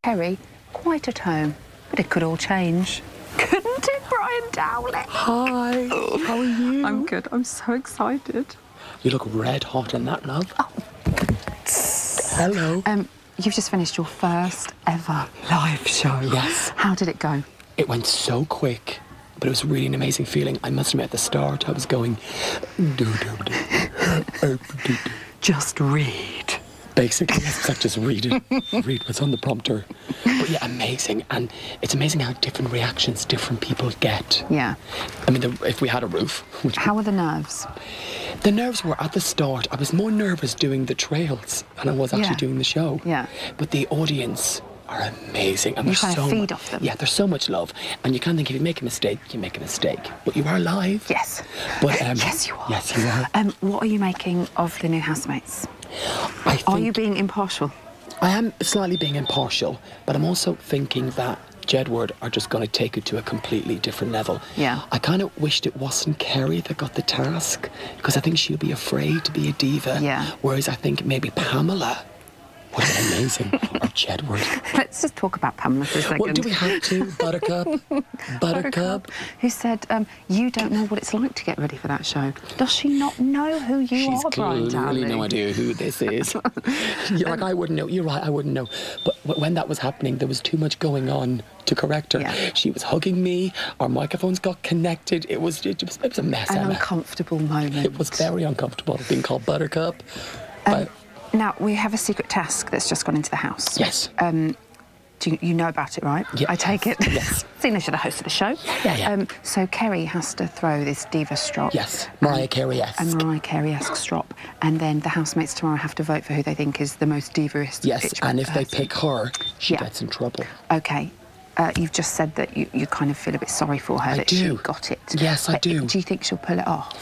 Kerry, quite at home, but it could all change. Couldn't it, Brian Dowling? Hi, how are you? I'm good. I'm so excited. You look red hot in that, love. Oh. Hello. You've just finished your first ever live show. Yes. How did it go? It went so quick, but it was really an amazing feeling. I must admit, at the start, I was going... Just read. Basically, it's like just read it. Read what's on the prompter. But yeah, amazing. And it's amazing how different reactions different people get. Yeah. I mean, if we had a roof... How were the nerves? The nerves were at the start. I was more nervous doing the trails than I was actually doing the show. Yeah. But the audience are amazing. And you kind of feed off them. Yeah, there's so much love. And you kind of think if you make a mistake, you make a mistake. But you are live. Yes. But yes, you are. Yes, you are. What are you making of the new housemates? Are you being impartial? I am slightly being impartial, but I'm also thinking that Jedward are just going to take it to a completely different level. Yeah. I kind of wished it wasn't Kerry that got the task, because I think she'll be afraid to be a diva. Yeah. Whereas I think maybe Pamela would be amazing, or Jedward. Let's just talk about Pamela for a second. What do we have to? Buttercup? Buttercup? Who said, you don't know what it's like to get ready for that show. Does she not know who you are, Brian Dowling? She's clearly no idea who this is. Like, I wouldn't know. You're right, I wouldn't know. But when that was happening, there was too much going on to correct her. Yeah. She was hugging me, our microphones got connected. It was a mess, An Emma. Uncomfortable moment. It was very uncomfortable, being called Buttercup. Now, we have a secret task that's just gone into the house. Yes. You know about it, right? Yeah. I take it. Yes. Seeing as you're the host of the show. Yeah. So Kerry has to throw this diva strop. Yes. Mariah Carey-esque. A Mariah Carey-esque strop. And then the housemates tomorrow have to vote for who they think is the most diva-ist. Yes, and if they pick her, she gets in trouble. OK. You've just said that you kind of feel a bit sorry for her that she got it. Yes, I do. Do you think she'll pull it off?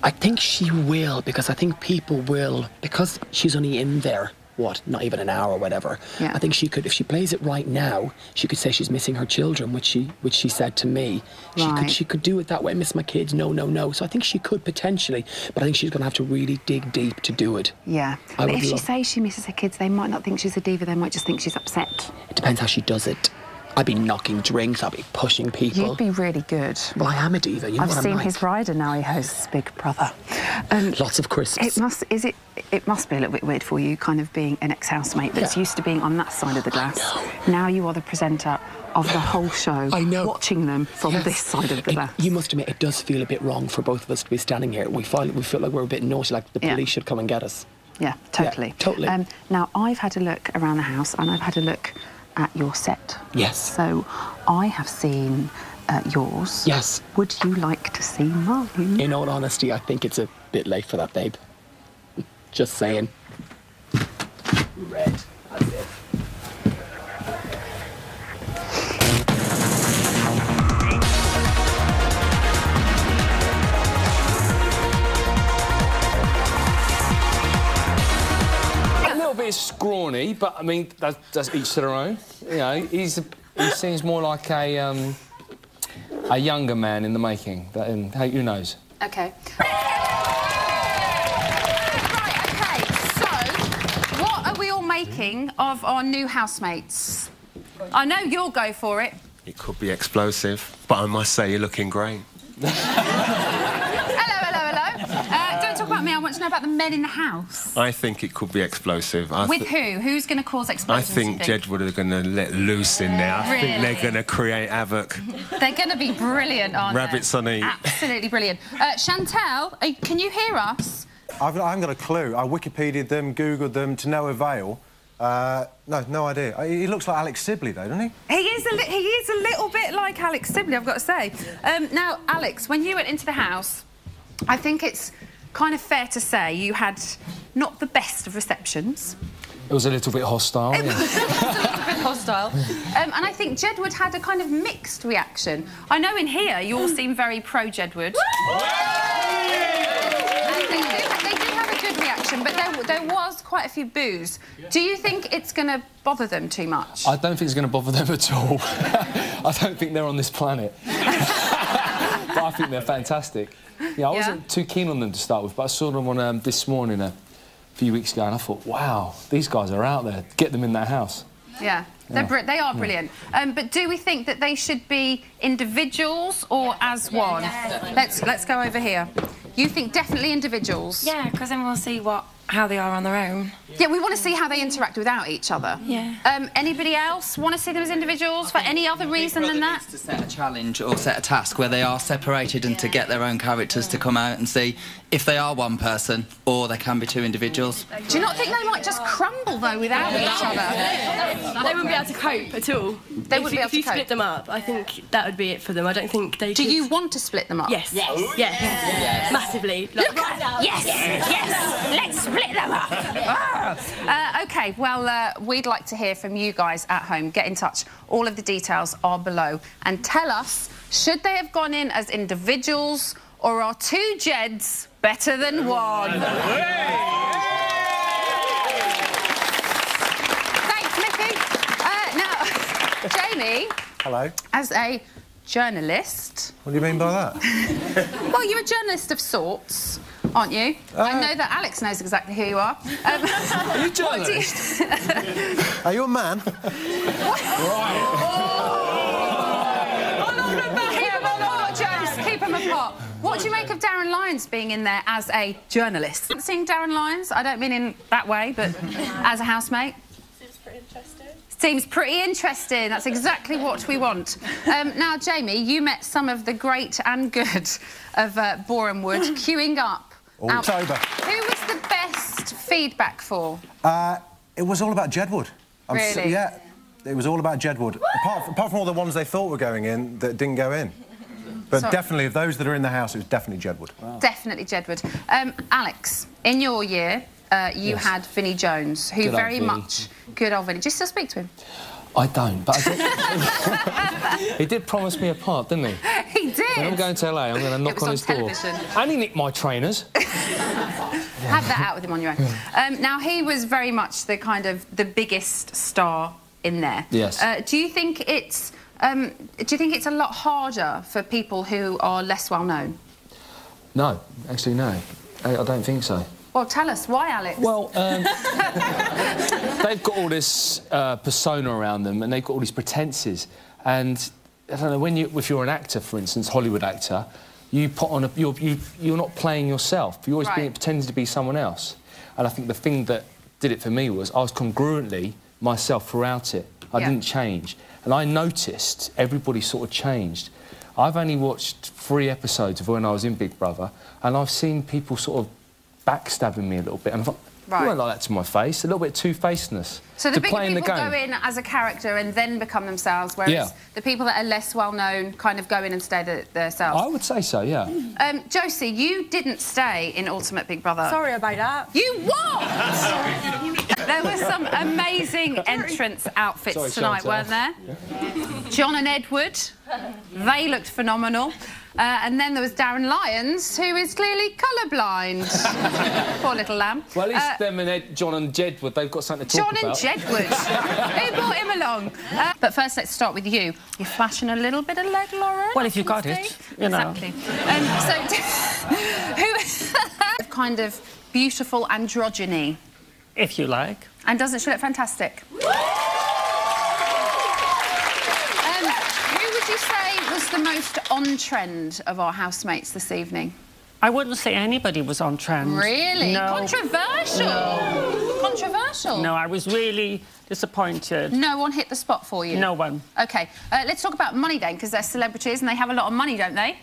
I think she will, because I think people will, because she's only in there, not even an hour or whatever. Yeah. I think she could, if she plays it right now, she could say she's missing her children, which she said to me. Right. She could do it that way, miss my kids, no. So I think she could potentially, but I think she's going to have to really dig deep to do it. Yeah. But if she says she misses her kids, they might not think she's a diva, they might just think she's upset. It depends how she does it. I'd be knocking drinks, I'd be pushing people. You'd be really good. Well, I am a diva, you know what I'm like. I've seen his rider now, he hosts Big Brother. Lots of crisps. It must be a little bit weird for you, kind of being an ex-housemate that's used to being on that side of the glass. Now you are the presenter of the whole show. I know. Watching them from this side of the glass. You must admit, it does feel a bit wrong for both of us to be standing here. We feel like we're a bit naughty, like the police should come and get us. Yeah, totally. Yeah, totally. Now, I've had a look around the house, and I've had a look at your set. Yes. So I have seen yours. Yes. Would you like to see mine? In all honesty, I think it's a bit late for that, babe. Just saying. Red. That's it. Bit scrawny, but I mean that's each to their own. You know, he seems more like a younger man in the making. Who knows? Okay. Right. Okay. So, what are we all making of our new housemates? I know you'll go for it. It could be explosive, but I must say you're looking great. Don't talk about me. I want to know about the men in the house. I think it could be explosive. With who? Who's going to cause explosions? I think Jedward are going to let loose in there. I think they're going to create havoc. They're going to be brilliant, aren't they? Rabbits on eat. Absolutely brilliant. Chantal, can you hear us? I haven't got a clue. I Wikipedia'd them, Googled them to no avail. No idea. He looks like Alex Sibley, though, doesn't he? He is a little bit like Alex Sibley, I've got to say. Now, Alex, when you went into the house, I think it's kind of fair to say you had not the best of receptions. It was a little bit hostile. It was a little bit hostile. And I think Jedward had a kind of mixed reaction. I know in here you all seem very pro-Jedward. And they do have a good reaction, but there was quite a few boos. Do you think it's going to bother them too much? I don't think it's going to bother them at all. I don't think they're on this planet. But I think they're fantastic. Yeah, I wasn't too keen on them to start with, but I saw them on This Morning a few weeks ago, and I thought, wow, these guys are out there. Get them in that house. Yeah, they are brilliant. But do we think that they should be individuals or as one? Let's go over here. You think definitely individuals? Yeah, because then we'll see how they are on their own. Yeah, we want to see how they interact without each other. Yeah. Anybody else want to see them as individuals for any other reason than that? Needs to set a challenge or set a task where they are separated and to get their own characters to come out and see if they are one person or they can be two individuals. Do you not think they might just crumble though without each other? They wouldn't be able to cope at all. They wouldn't be able to cope. If you split them up, I think that would be it for them. I don't think they. Do you want to split them up? Yes. Yes. Massively. Look at yes. Let's split them up. OK, well, we'd like to hear from you guys at home. Get in touch. All of the details are below. And tell us, should they have gone in as individuals or are two Jeds better than one? Thanks, Mickey. Now, Jamie. Hello. As a journalist... What do you mean by that? Well, you're a journalist of sorts, aren't you? I know that Alex knows exactly who you are. Are you a journalist? Are you a man? Keep them apart, James. Keep them apart. What do you make of Darren Lyons being in there as a journalist? Seeing Darren Lyons, I don't mean in that way, but as a housemate. Seems pretty interesting. Seems pretty interesting. That's exactly what we want. Now, Jamie, you met some of the great and good of Boreham Wood queuing up. October. Who was the best feedback for? It was all about Jedward. Really? Yeah, it was all about Jedward. Apart from all the ones they thought were going in that didn't go in. But definitely, of those that are in the house, it was definitely Jedward. Wow. Definitely Jedward. Alex, in your year, you had Vinnie Jones, who very much... Good old Vinnie. Do you still speak to him? I don't, but I did. He did promise me a part, didn't he? He did. When I'm going to LA, I'm going to knock on his door. And he nicked my trainers. Have that out with him on your own. Now, he was very much the kind of the biggest star in there. Yes. Do you think it's a lot harder for people who are less well known? No, actually, no. I don't think so. Well, tell us why, Alex. Well, they've got all this persona around them, and they've got all these pretences. And I don't know, if you're an actor, for instance, Hollywood actor, you put on you're not playing yourself. You're always pretending to be someone else. And I think the thing that did it for me was I was congruently myself throughout it. I didn't change. And I noticed everybody sort of changed. I've only watched 3 episodes of when I was in Big Brother, and I've seen people sort of backstabbing me a little bit. And I thought, you weren't like that to my face. A little bit two-facedness. So the bigger people go in as a character and then become themselves, whereas the people that are less well-known kind of go in and stay themselves. I would say so, yeah. Josie, you didn't stay in Ultimate Big Brother. Sorry about that. You what? There were some amazing entrance outfits tonight, weren't there? Yeah. John and Edward, they looked phenomenal. And then there was Darren Lyons, who is clearly colourblind. Poor little lamb. Well, at least them and John and Jedward, they've got something to talk about. John and Jedward. Who brought him along? But first, let's start with you. You're flashing a little bit of leg, Lauren. Well, if you've got it, you know. Exactly. Who kind of beautiful androgyny? If you like. And doesn't she look fantastic? The most on-trend of our housemates this evening? I wouldn't say anybody was on trend. Really? No. Controversial? No. Controversial? No, I was really disappointed. No one hit the spot for you? No one. OK, let's talk about money then, because they're celebrities and they have a lot of money, don't they?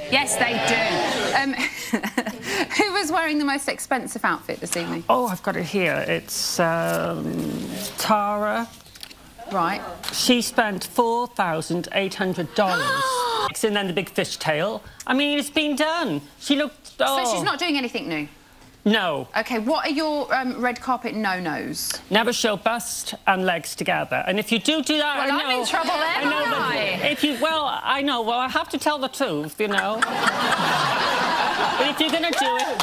Yes, they do. Who was wearing the most expensive outfit this evening? Oh, I've got it here. It's Tara. Right. She spent $4,800. And then the big fishtail. I mean, it's been done. She looked... Oh. So she's not doing anything new? No. OK, what are your red carpet no-nos? Never show bust and legs together. And if you do that, well, I know... I'm in trouble there, aren't I? If you... Well, I know. Well, I have to tell the truth, you know. But if you're going to do it...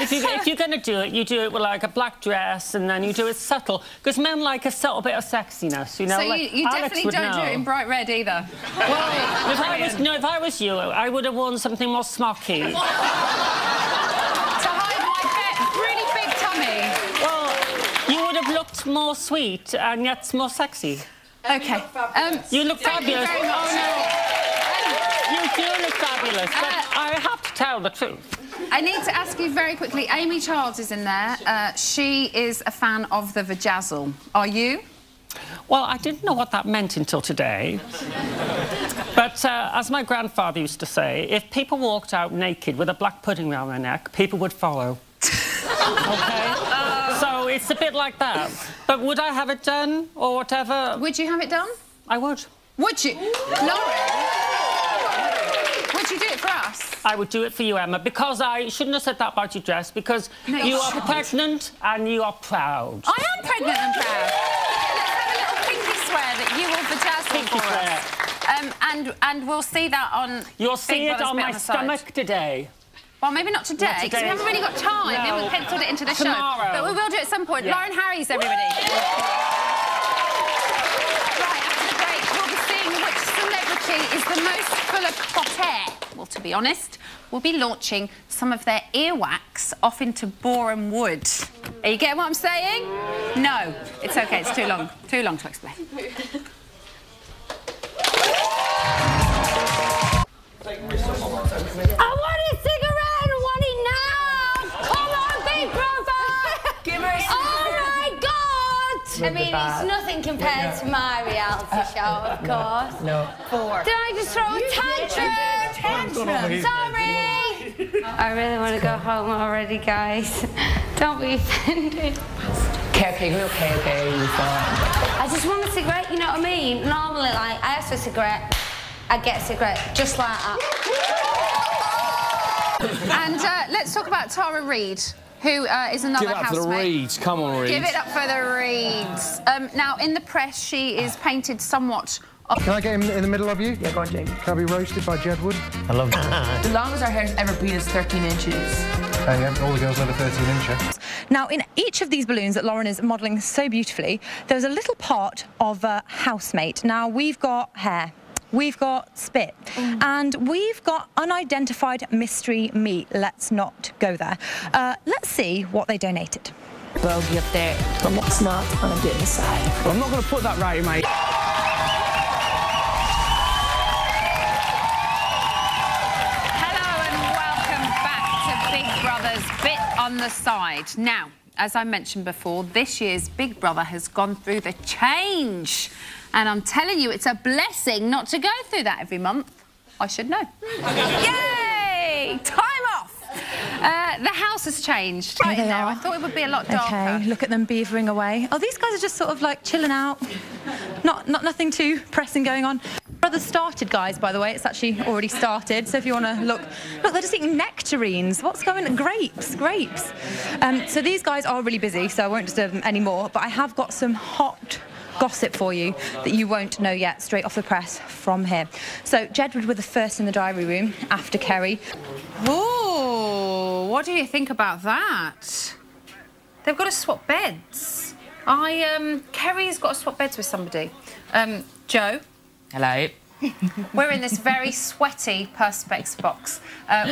If you're going to do it, you do it with, like, a black dress and then you do it subtle. Because men like a subtle bit of sexiness, you know? So like, you definitely don't do it in bright red either? Well, if I was you, I would have worn something more smocky. To hide my really yet more sweet and yet more sexy. OK. You look fabulous. Thank you very much. Oh, no. You do look fabulous, but I have to tell the truth. I need to ask you very quickly, Amy Childs is in there. She is a fan of the vajazzle. Are you? Well, I didn't know what that meant until today. But as my grandfather used to say, if people walked out naked with a black pudding around their neck, people would follow. OK? So it's a bit like that. But would I have it done or whatever? Would you have it done? I would. Would you? Lauren? Would you do it for us? I would do it for you, Emma, because I shouldn't have said that about your dress, because you are pregnant and you are proud. I am pregnant and proud. Let's have a little pinky swear that you will vajazzle for us. And we'll see that on... You'll see it on my stomach today. Well, maybe not today, because we haven't really got time. We haven't penciled it into the show. But we will do it at some point. Yeah. Lauren Harries, everybody. Right, after the break, we'll be seeing which celebrity is the most full of hot air. Well, to be honest, we'll be launching some of their earwax off into Boreham Wood. Are you getting what I'm saying? No. It's OK, it's too long. Too long to explain. I want a cigarette! I want it now! Come on, Big Brother! Give her a cigarette. Oh, my God! I mean, it's nothing compared to my reality show, of course. No. Did I just throw a tantrum? Sorry! I really want to go home already, guys. Don't be offended. Okay, we're okay, you're fine. I just want a cigarette, you know what I mean? Normally, like, I ask for a cigarette, I get a cigarette, just like that. And let's talk about Tara Reid, who is another housemate. Give it up for the Reids. Come on, Reid. Give it up for the Reids. Now, in the press, she is painted somewhat... Can I get him in the middle of you? Yeah, go on, Jamie. Can I be roasted by Jed Wood? I love that. The longest our hair's ever been is 13 inches. Yeah, all the girls under 13 inches. Now, in each of these balloons that Lauren is modelling so beautifully, there's a little part of a housemate. Now, we've got hair. We've got spit, and we've got unidentified mystery meat. Let's not go there. Let's see what they donated. Bogey up there. I'm not smart, and I'm getting inside. I'm not going to put that right in my... Hello and welcome back to Big Brother's Bit on the Side. Now, as I mentioned before, this year's Big Brother has gone through the change. And I'm telling you, it's a blessing not to go through that every month. I should know. Yay! Time off! The house has changed. There they are. I thought it would be a lot darker. OK, look at them beavering away. Oh, these guys are just sort of, like, chilling out. Nothing too pressing going on. Brother started, guys, by the way. It's actually already started, so if you want to look... Look, they're just eating nectarines. What's going on? Grapes. So these guys are really busy, so I won't disturb them anymore, but I have got some hot gossip for you that you won't know yet, straight off the press from here. So Jedward were the first in the diary room after Kerry. Ooh, what do you think about that? They've got to swap beds. Kerry's got to swap beds with somebody. Joe? Hello. We're in this very sweaty Perspex box,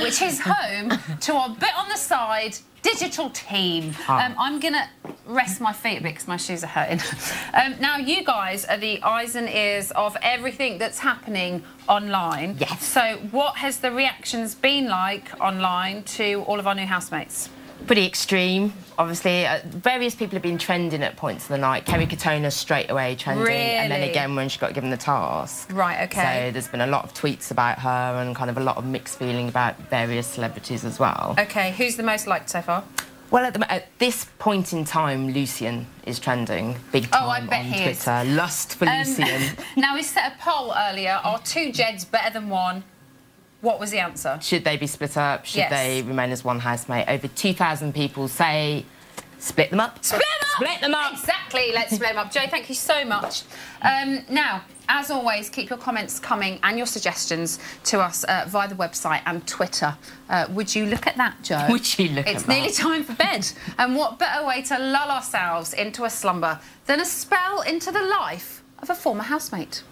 which is home to our Bit on the Side digital team. I'm going to rest my feet a bit because my shoes are hurting. Now, you guys are the eyes and ears of everything that's happening online. Yes. So what has the reactions been like online to all of our new housemates? Pretty extreme, obviously. Various people have been trending at points of the night. Kerry Katona straight away trending, and then again when she got given the task. Right, OK. So there's been a lot of tweets about her and kind of a lot of mixed feeling about various celebrities as well. OK, who's the most liked so far? Well, at this point in time, Lucien is trending big time on Twitter. Lust for Lucien. Now, we set a poll earlier. Are two Jeds better than one? What was the answer? Should they be split up? Should they remain as one housemate? Over 2,000 people say split them up. Split them up! Split them up! Exactly, let's split them up. Joe, thank you so much. Now, as always, keep your comments coming and your suggestions to us via the website and Twitter. Would you look at that, Joe? Would you look at that? It's nearly time for bed. And what better way to lull ourselves into a slumber than a spell into the life of a former housemate?